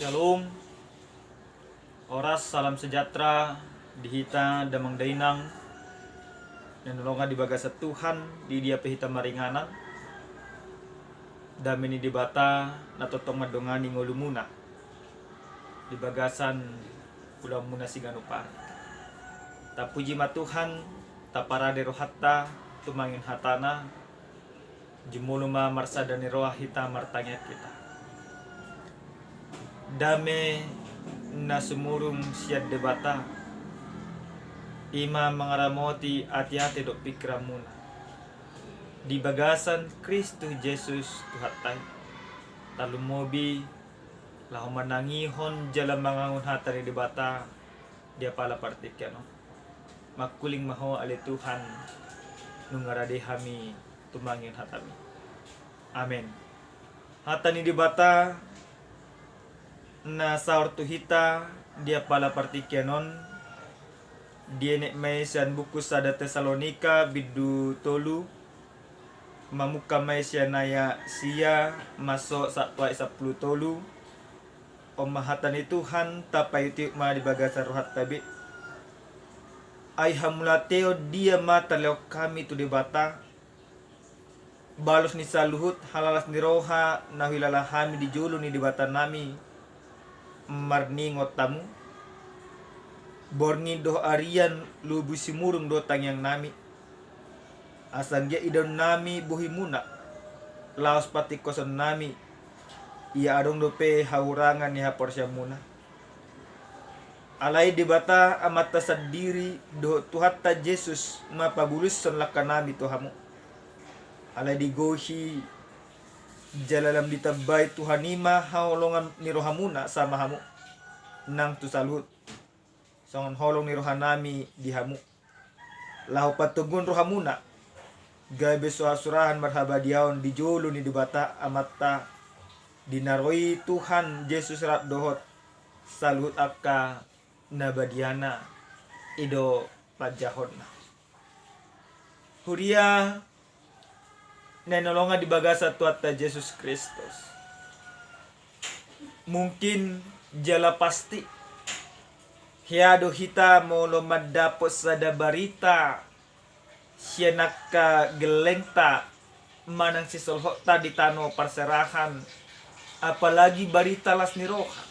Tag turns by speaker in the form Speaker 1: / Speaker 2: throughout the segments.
Speaker 1: Shalom, oras salam sejahtera, dihita damang dainang, dan nolongan di bagasa Tuhan, di dia pehita maringanan, damini di bata, natotong madongani ngolumuna, di bagasan ulam muna siganupari. Tapuji ma Tuhan, taparade rohatta, tumangin hatana, jumuluma marsadani roha hita martangit kita. Dame na sumurung siad debata ima mangaramoti ati-ati dok pikramuna di bagasan Kristus Yesus Tuhatay talumobi lahu manangihon jalan mangangun hata ni debata dia pala partikyano makuling maho ali Tuhan nungarade hami tumangin hatami. Amen. Hata ni debata na saur tuhita dia pala partikyanon dia nek may siyan buku sada Tesalonika bidu tolu mamuka may siya naya siya masuk sakwa 10 tolu o mahatan ni Tuhan tapayuti ma di bagasan rohat tabi ay hamulateo dia mataleo kami tu debata balos ni saluhut halalas ni roha nahilalahami di julu ni debata nami marningot tamu borngi do arian lubu simurung do tangyang nami asangya idon nami buhimuna laos pati koson nami ia adong dope haurangan ni haporsyamuna alai dibata amata sadiri do tuhatta Jesus mapabulus son lakanami tuhamu alai digohi jalalam ditabay tuhanima haulongan ni rohamuna sama hamu nang tu salut songon holong ni rohanami dihamu lahu patugun rohamuna gabe soasurahan marhabadiaon di julu ni dibata amata dinaroi Tuhan Yesus rap dohot salut akka nabadiana ido pajahonna huria nenolongan di bagasa tuata Yesus Kristus mungkin jala pasti hiado hita molo madapos sada barita sianaka gelengta manang sisolhota di tano parserahan apalagi barita las ni roha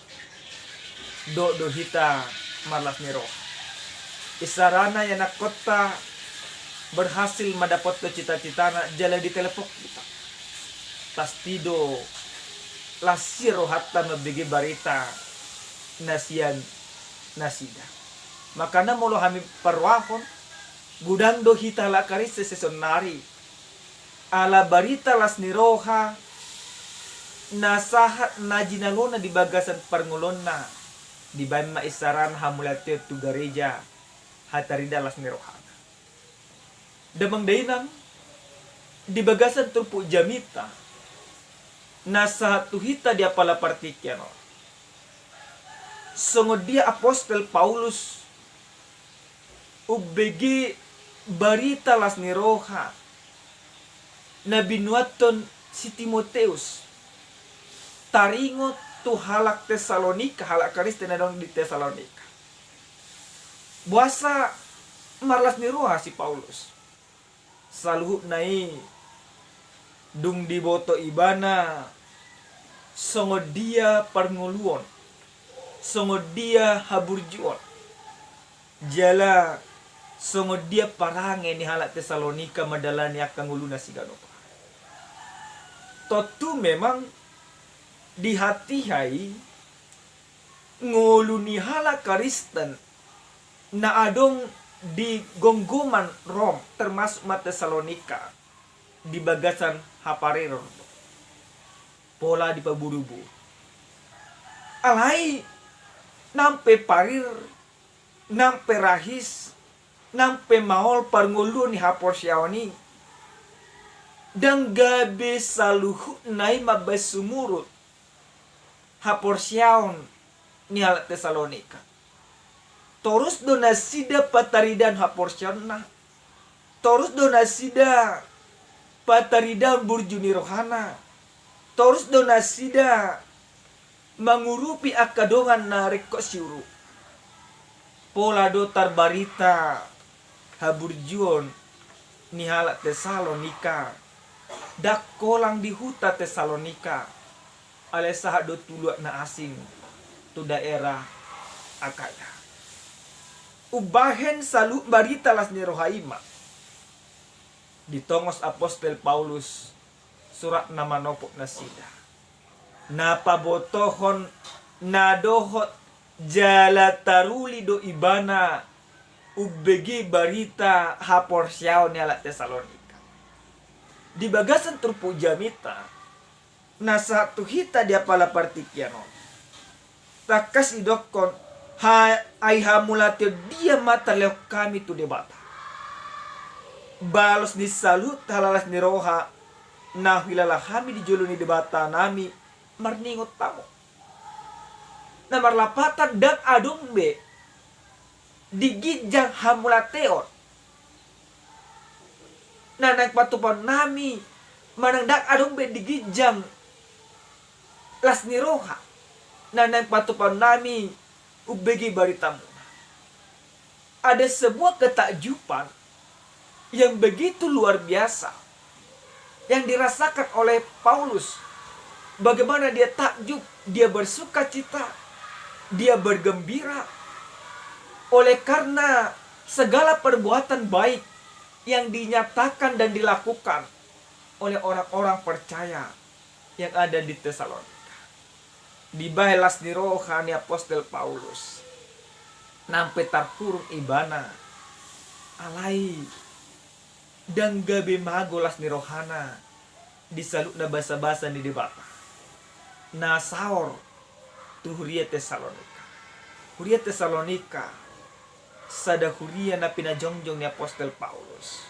Speaker 1: do hita malas ni roha isarana yanak kota berhasil mendapat ke cita-citana jala di telepon kita pastido lasiro hatta mabigi barita nasian nasida makana molo hami parwahon gudang do hita lakaris sesonari ala barita las niroha nasahat najinalona di bagasan parngulonna di bayan maisaran hamulate tu gereja hatarida las niroha damang dainang di bagasan turpu jamita nasa tuhita dia pala partikyano sungod dia apostol Paulus ubegi barita las ni roha na binuaton si Timoteus taringot tu halak Tesalonika halak Kristen na dong di Tesalonika buasa marlas ni roha si Paulus saluhut nai dung diboto ibana songod dia parnguluon songod dia haburjuon jala songod dia parange ni halak Tesalonika madalani akang uluna siganopa totu memang di hati hai ngulu ni halak Kristen na adong di gonggoman Rom termasuk Tesalonika di bagasan haparer pola di paburubu alai nampe parir nampe rahis nampe maol parngulu ni haporsyawani dan gabe saluhu nai mabasumurut haporsyawn ni halat Tesalonika torus donasida pataridan haporsyana torus donasida pataridan burjuni rohana torus donasida mangurupi akadongan na reko siuru. Pola do tarbarita haburjuon ni hala Tesalonika. Dakolang di huta Tesalonika. Alesa do tuluak na asing tu daerah Akaya. Ubahen salu barita las ni rohaima. Ditongos Apostol Paulus surat na manopok na sida. Napabotohon nadohot jala taruli do ibana ubegi barita haporsiao ni ala Tesalonika. Di bagasan turpu jamita na satu hita dia pala partikiano. Takas idokon ay hamulatio dia mata leok kami tu debata. Balos ni salut halalas ni roha na hilala kami di jolo ni debata nami marningot tamo. Na marlapatan dan adumbe digijang hamulateon. Na nagpatupan nami manangdak adumbe digijang las ni roha. Na nagpatupan nami ubegi baritamu. Ada sebuah ketakjuban yang begitu luar biasa yang dirasakan oleh Paulus. Bagaimana dia takjub, dia bersuka cita, dia bergembira oleh karena segala perbuatan baik yang dinyatakan dan dilakukan oleh orang-orang percaya yang ada di Tesalonika. Dibahelas ni roha ni Apostol Paulus nampe tarpurung ibana alai dan gabe magolas ni rohana disaluk na basa-basa ni debata. Na saor tu huria Tesalonika. Huria Tesalonika sada huria na pinajongjong ni Apostol Paulus.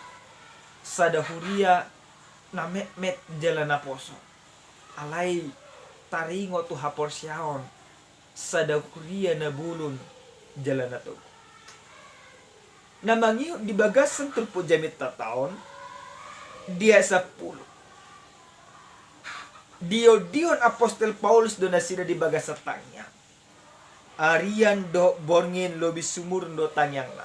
Speaker 1: Sada huria na met jalan na poso. Alai taringo tu haporsiaon. Sada huria na bulun jalan na to. Na mangiu di bagasan tulpo jamit ta taon dia 10. Dion Apostol Paulus do nasida di bagas tangya. Arian do borngin lobi sumur do tangyang na.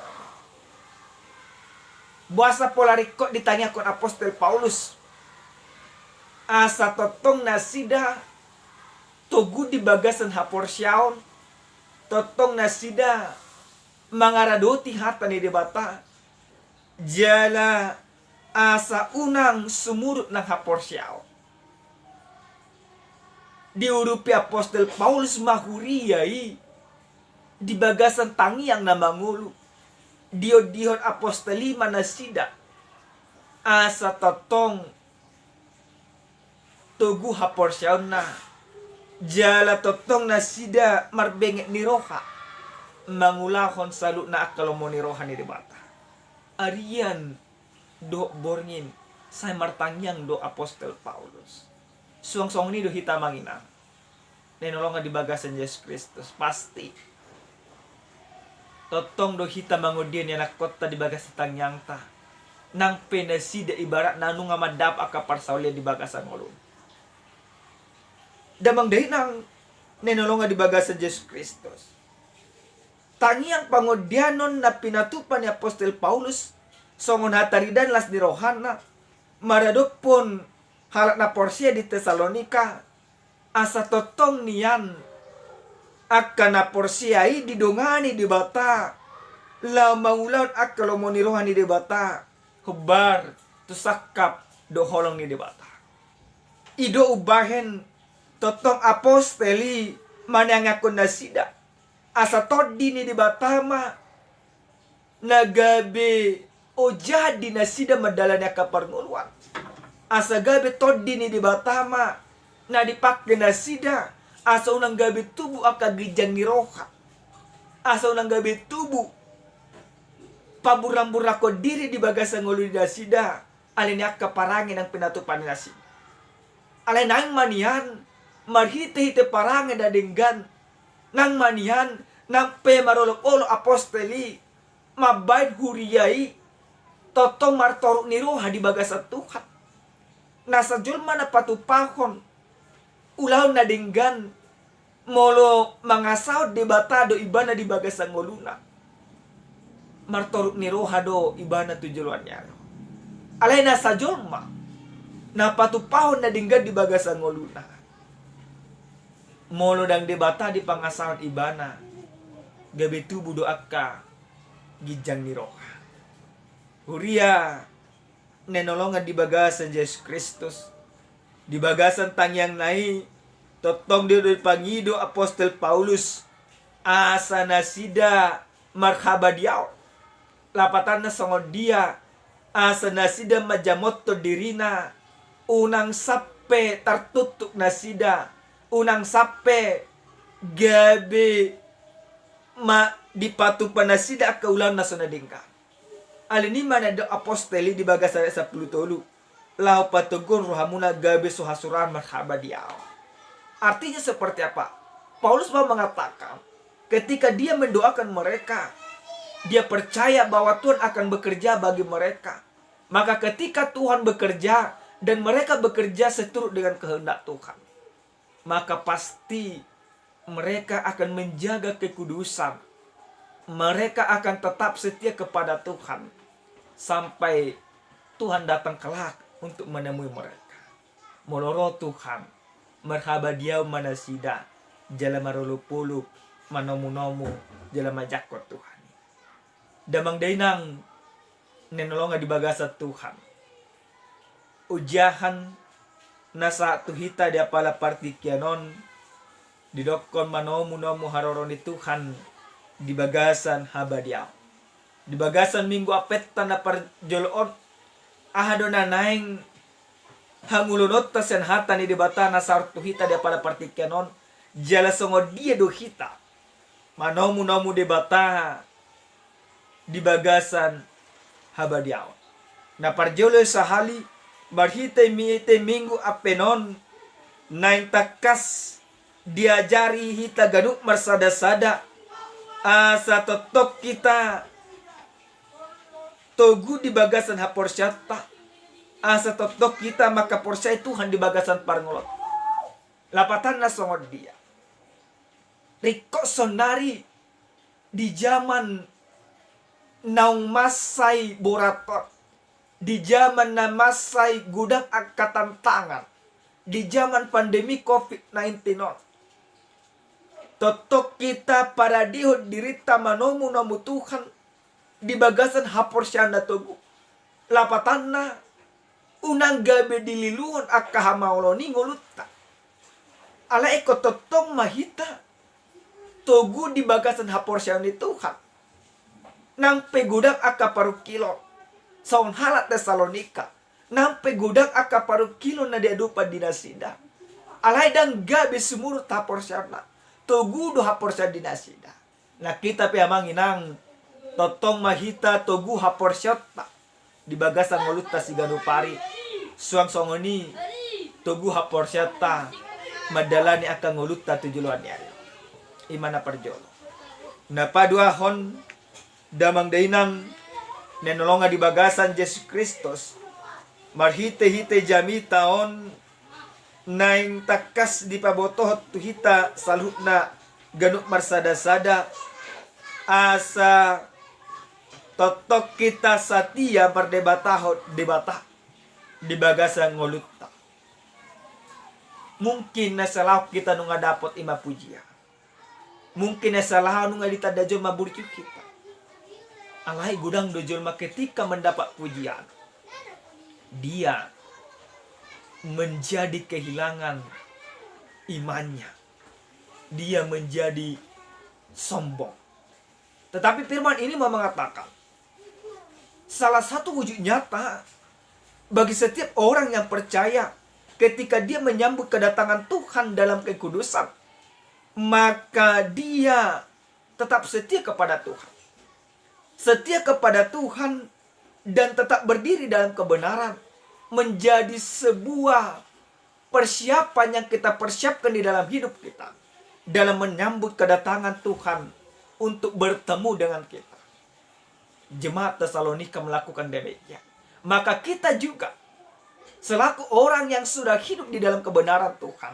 Speaker 1: Buasa polarikot ditanya kon Apostol Paulus. Asa totong nasida togu di bagasan haporsyaon. Totong nasida mangaradoti hata ni debata. Jala asa unang sumurut ng haporsyaon. Diurupi Apostol Paulus mahuriyai di bagasan tangi yang namangulu. Dihon apostolima na sida asa totong tugu haporsyaon na jala totong na sida marbengek ni roha mangulahon salu na akalomo ni roha ni debata. Arian do borngin say martangyang do Apostol Paulus. Suang-suang ini do hita mangina. Nenolongan di bagasan Yesus Kristus. Pasti. Totong do hita mangudian yang nakota di bagasan tangyang ta. Nang penasida ibarat nanu nga madap akaparsaulia di bagasan ngulun. Damang dahi nang nenolongan di bagasan Yesus Kristus. Tangyang pangudianon na pinatupan ni Apostol Paulus. Songon hataridan las di rohana. Maradok pun halak na porsia di Tesalonika asa totong niyan akan na porsiai didongani di bata la maulaun akalomo ni rohani di bata hubar tusakap do holong ni di bata ido ubahen totong aposteli manangakon na sida asa todi ni di bata ma nagabe o jadi na sida madalanya kaparnguluan asa gabi todi ni di batama na dipakai na sida asa unang gabi tubu akagijang ni roha asa unang gabi tubu paburang-burang ko diri di bagasan ngulu di sida alin kaparangin ang pinatupan ni sida alin ang manian marhite-hite parangin na dinggan nang manian nang pemarolok-olok apostoli mabayad huriyai totong martorok ni roha di bagasan Tuhan. Nasa julma na patupahon ulaw na dinggan Molo mangasau de bata do ibana di bagasan ngoluna. Martoruk ni roha do ibana tujuan nyaro. Alay na sa jorma. Napatupahon na dinggan di bagasan ngoluna. Molo dang de bata di pangasaon ibana. Gabi tubuh do akka gijang ni roha. Huria nenolongan di bagasan Yesus Kristus. Di bagasan tangyang nai totong dia dari pangido Apostol Paulus asa nasida marhaba diao lapatan na songod dia asa nasida majamotto dirina unang sappe tartutuk nasida unang sappe gabi ma dipatupan nasida akaulan na sonadingka alini mana do apostoli di bagasan 10 tolu lau patugun rohamuna gabi suhasuran marhaba diao. Artinya seperti apa? Paulus mau mengatakan ketika dia mendoakan mereka, dia percaya bahwa Tuhan akan bekerja bagi mereka. Maka ketika Tuhan bekerja dan mereka bekerja seturut dengan kehendak Tuhan, maka pasti mereka akan menjaga kekudusan. Mereka akan tetap setia kepada Tuhan sampai Tuhan datang kelak untuk menemui mereka. Moloro Tuhan marhaba diau manasida jala marulupuluk manomu-nomu jala majakot Tuhan. Damang dainang nenolonga di bagasa Tuhan. Ujahan nasa tuhita di apala partikianon didokon manomu-nomu haroroni Tuhan di bagasan haba diau. Di bagasan minggu apetan na parjoloon ahadona naing hangulunot ta sen hata ni debata na sartu hita dia pada partikenon jala songo dia do hita manomu nomu debata di bagasan habadiao na parjolo sahali barhite miite minggu apenon naing takas diajari hita ganuk marsada-sada asa totok kita togu di bagasan haporsyata asa totok kita maka porsai Tuhan di bagasan parngolot. Lapatan na songod dia. Riko sonari di zaman naung masay borator. Di zaman na masay gudang akatantangan. Di zaman pandemi COVID-19 non. Totok kita para dihod dirita manomu-nomu Tuhan di bagasan haporsyan na togu. Lapatan na unang gabi dililuhon akahamaulo ni ngulutta. Ala eko totong mahita. Togu di bagasan haporsyan ni Tuhan. Nang pegudang akaparu kilo. Saun halat Tesalonika. Nang pegudang akaparu kilo na diadupa dinasida. Alay dang gabi sumurut haporsyan na. Togu do haporsyan dinasida. Nah kita piamanginang totong mahita togu haporsyan na. Di bagasan ngulutta sigano pari suang songoni togu haporsyata madalani akan ngulutta tujuluan yari imana parjolo napaduahon damang dainang nenolonga di bagasan Yesus Kristus marhite-hite jami taon naing takas di pabotoh tuhita salhutna ganuk marsada-sada asa totok kita satia berdebatahot debata di bagasan ngolutta. Mungkin na salah kita nung dapat ima pujian. Mungkin na salah nung ditadajol maburjuk kita. Alay gudang dojol ketika mendapat pujian. Dia menjadi kehilangan imannya. Dia menjadi sombong. Tetapi firman ini mau mengatakan salah satu wujud nyata bagi setiap orang yang percaya ketika dia menyambut kedatangan Tuhan dalam kekudusan, maka dia tetap setia kepada Tuhan. Setia kepada Tuhan dan tetap berdiri dalam kebenaran menjadi sebuah persiapan yang kita persiapkan di dalam hidup kita dalam menyambut kedatangan Tuhan untuk bertemu dengan kita. Jemaat Tesalonika melakukan demikian. Maka kita juga selaku orang yang sudah hidup di dalam kebenaran Tuhan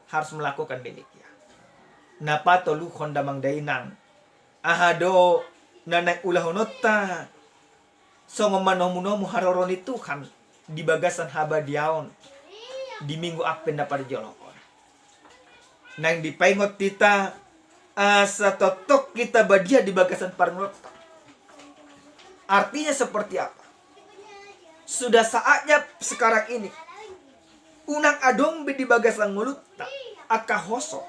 Speaker 1: harus melakukan demikian. napatolu hondamang dainang ahado nanay ulahonota songo manomu haroroni Tuhan di bagasan habadiaon di minggu apen dapat jolokon nang dipaingot kita asa totok kita badia di bagasan parnota. Artinya seperti apa? Sudah saatnya sekarang ini unang adong di bagasan ngulutta akahoso.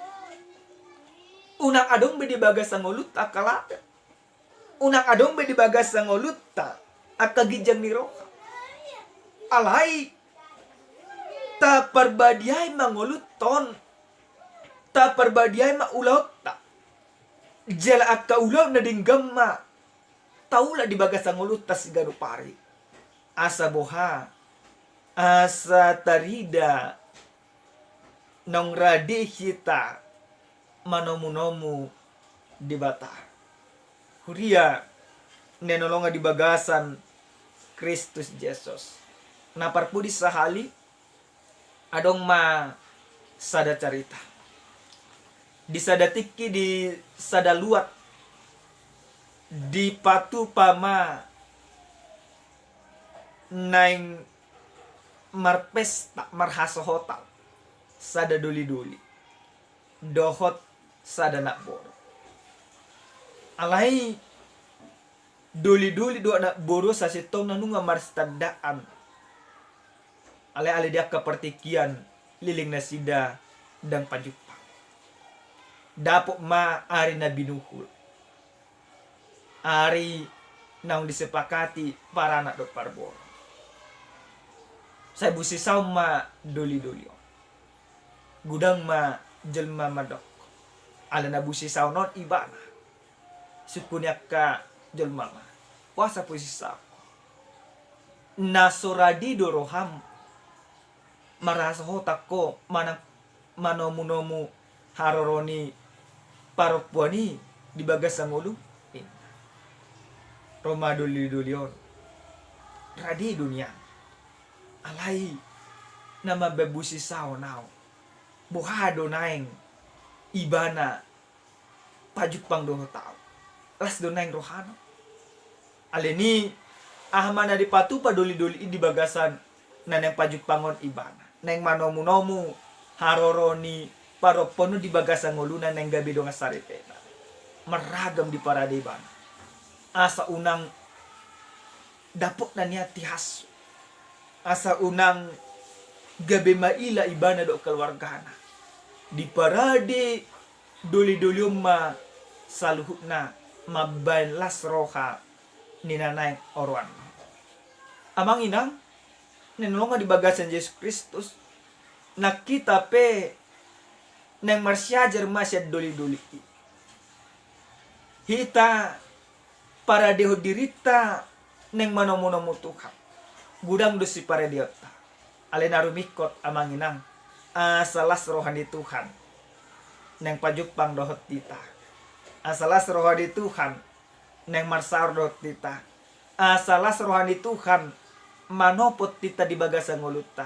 Speaker 1: Unang adong di bagasan ngulutta akalata. Unang adong di bagasan ngulutta akagijang ni roha. Alay ta perbadiay manguluton ta perbadiay maulaut ta jala akka ulaw na dinggamma taula di bagasan ngulutta sigano pari asa boha asa tarida nong radi kita manomu-nomu di bata huria nenolonga di bagasan Kristus Yesus naparpudi sahali adong ma sada carita di sada tiki di sada luat di patu pama naing marpesta marhasohotal sada duli-duli dohot sada nakboro alay duli-duli do anak boro sa sitong nanunga marstadaan alay-alay dia kapertikian liling na sida dan pajupang dapok ma ari na binuhul ari naung disepakati para anak dot parboro saya busisaw ma duli-duli gudang ma jelma madok ala na busisaw non ibana sukunyak ka jelma ma wasa pusisaw nasoradi doroham marasa hotak ko manang manomu-nomu haroroni parokpuani di bagas ang ulo Roma duli-dulion radi dunia alay na mababusi sao nao buhado naeng ibana pajupang doho tao las do naeng rohano aleni ahmana di patu pa duli-duli di bagasan na neng pajupangon ibana neng manomu-nomu haroroni paropono di bagasan ngulunan neng gabi do nga saripena meragam di paradiban asa unang dapok na niya tihas asa unang gabi maila ibana do keluargana di parade duli-duli ma saluhut na mabalas roha ni nanay orwan amang inang ninulungan di bagasan Yesus Kristus nakita pe nang marsyajar masyad duli-duli hita para deho dirita neng manomu-nomu Tuhan gudang dosi para diota alin arumikot amang inang asalas rohani Tuhan neng pajupang dohot tita asalas rohani Tuhan neng marsar dohot tita asalas rohani Tuhan manopot tita di bagasan nguluta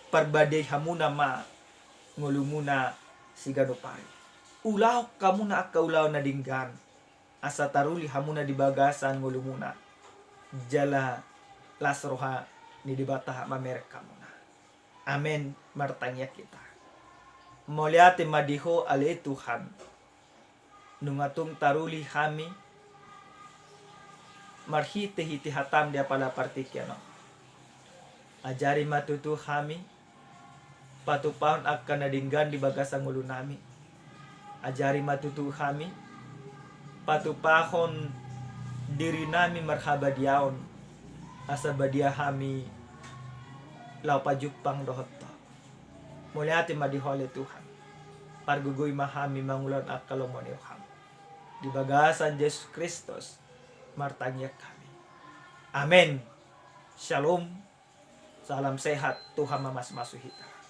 Speaker 1: perbadai hamuna ma ngulumuna sigano pari ulaw kamu na akaulaw na dinggan asa taruli hamuna di bagasan ngulumuna jala lasroha ni dibata mamerek kamuna amen martanya kita moliate madiho ale Tuhan nungatung taruli hami marhite hiti hatam dia pada partikiano ajari matutu hami patupahon akan nadinggan di bagasan ngulu nami ajari matutu hami patupahon diri nami marhabadiaon asa badia hami lau pajupang dohoto muliati madihole Tuhan pargugoy mahami mangulon akalomoniuham di bagasan Yesus Kristus martanya kami amen shalom salam sehat Tuhan mamas masuhita.